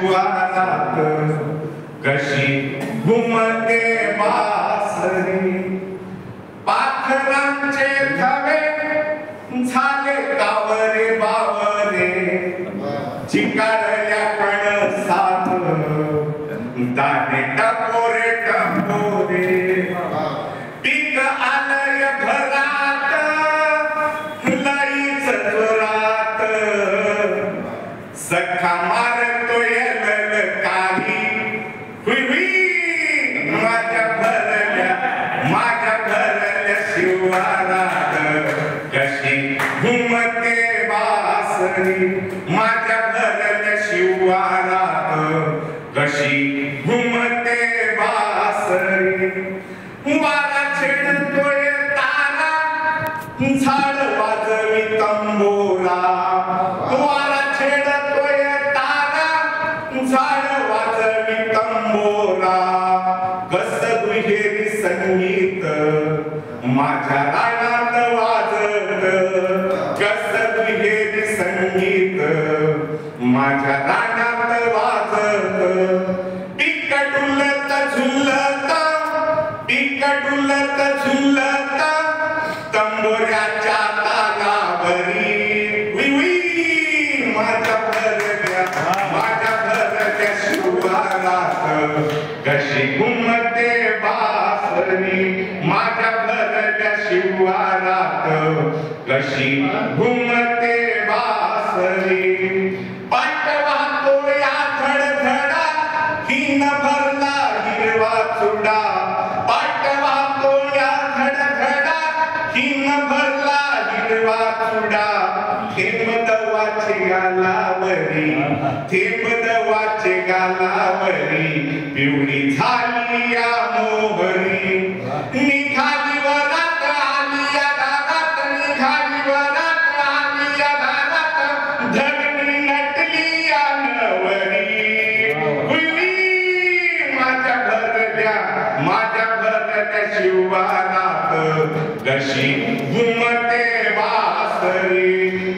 शिवारात कशी घुमते बासरी पाखरांचे थवे झाले कावरे बावरे चिकाळल्या कणसात दाणे टपोरे टपोरे पीक आलय घरात लईच जोरात सखा मारतोय ललकारी हुई हुई माझ्या भरल्या शिवारात कशी घुमते बासरी माझ्या भरल्या शिवारात कशी घुमते बासरी वारा छेडतोय तारा झाड वाजवी तंबोरा वारा छेडतोय तारा झाड वाजवी तंबोरा कस दुहेरी संगीत माझ्या रानात वाजत कस दुहेरी संगीत माझ्या रानात वाजत पिक डुलत झुलत पिक डुलत झुलत तंबोऱ्याच्या तालावरी विवी माझ्या भरल्या शिवारात कशी घुमते बासरी माझ्या भरल्या शिवारात कशी घुमते बासरी पाट वाहतोय धडधडा हिन भरला हिरवा चुडा पाट वाहतोय धडधडा हिन भरला हिरवा चुडा थेंब दवाचे गालावरी पिवळी झाली या मोहरी निघाली वरात आली या दारात निघाली वरात आली या दारात धगणी नटली या नवरी हुई माझ्या भरल्या शिवारात कशी घुमते बासरी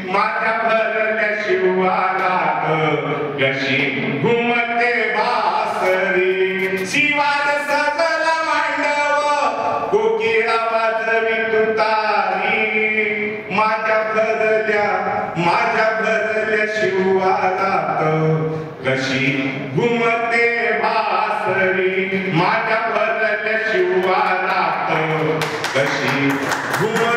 माझ्या भरल्या शिवारात कशी घुमते बासरी शिवार सजला मांडव कोकिळा वाजवी तुतारी माझ्या भरल्या शिवारात कशी घुमते बासरी माझ्या भरल्या शिवारात कशी घुमते